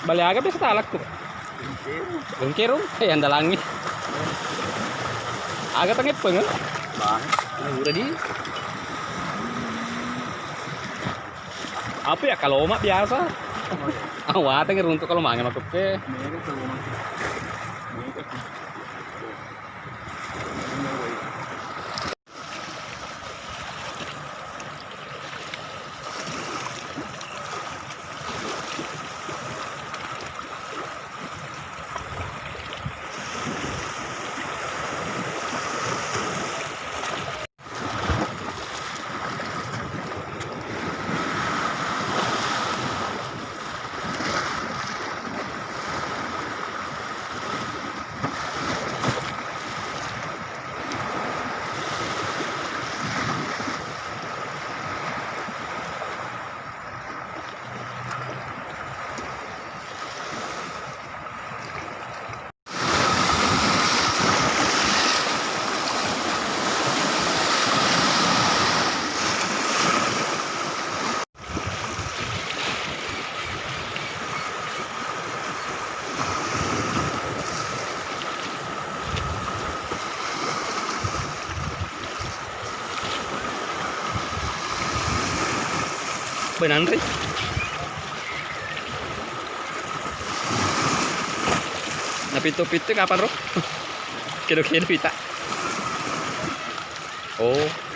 Balik agak bisa talak tuh. Bengkirung, yang dalangi. Agak tengit pengen. Bah, Udah di. Apa ya kalau omak biasa? Awat tengir untuk kalau mangan masuk ke. Benar nih. Nah pitu kapan bro? Kilo-kilo pita. Oh.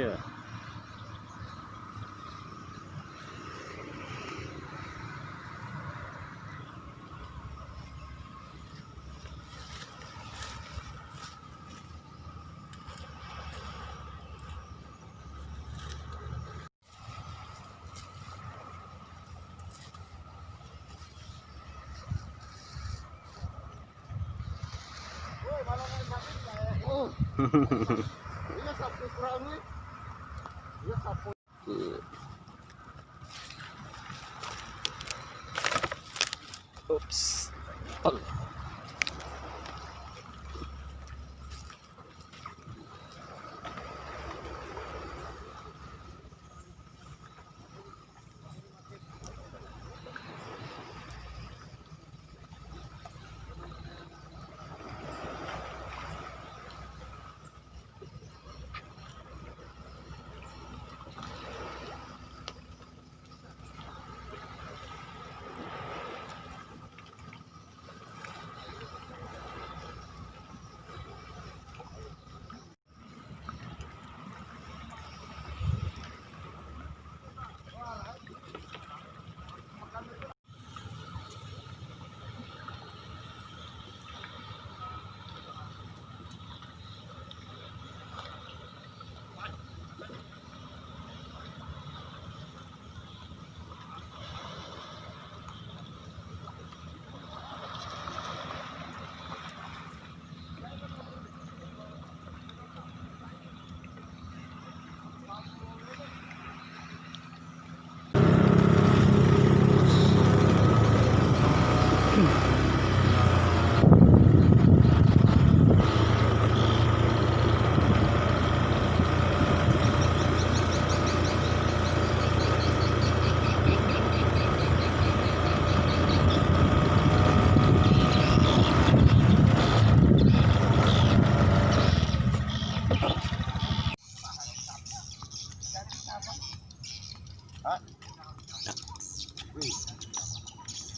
Iya. Oops. Oh.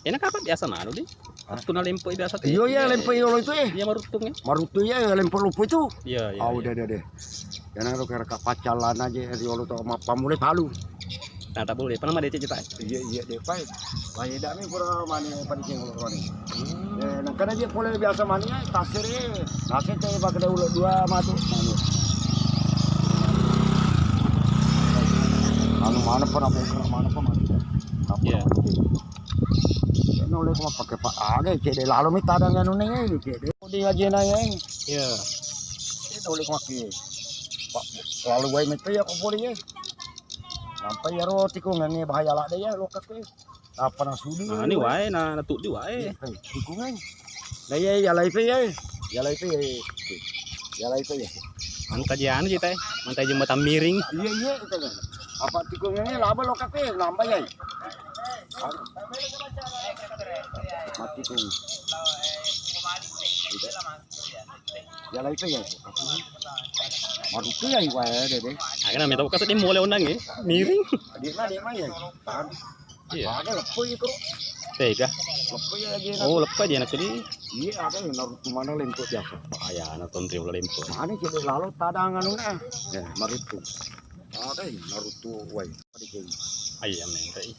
Enak apa biasa mah di? Waktu na lempo biasa tuh. Iya ya lempo itu Iya marutung ya. Marutu ya lempo lupu itu. Iya iya. Ah udah deh. Jangan lu kira pacalan aja riolo to sama pamule palu. Nah tak boleh. Pernah mah dia cerita. Iya deh pai. Bayi dami pura mani pada jengol roni. Nah karena dia boleh biasa mani tasir tasir teh pakai ulo dua matu. Anu mana pernah mana pernah. Iya. Nolak mah pakai pak ada cede lalu minta dengan nunnya ini cede dia aja nanya ini Iya. nolak maki pak lalu gue minta ya kok boleh ya sampai ya roti kok nggak bahaya lah deh ya lokat ke apa nasudi Nah ini wae na natuk di wae. tikungan nah ya lagi ya Mantap jian sih teh. Mantap jembatan miring. iya kita kan apa tikungannya laba lokat ke nambah ya mati kung ya lagi ya marutu ya iwa deh Akhirnya minta buka sedih mulai undang ya. Miring. dia mah ya tahan Iya. ada lepo itu Tega. lepo ya aja Oh lepas dia nak tadi. iya ada yang naruto mana lempo biasa Ayah nonton trio lempo. mana jadi lalu tadangan una ya marutu ada yang naruto wai Ayam nanti.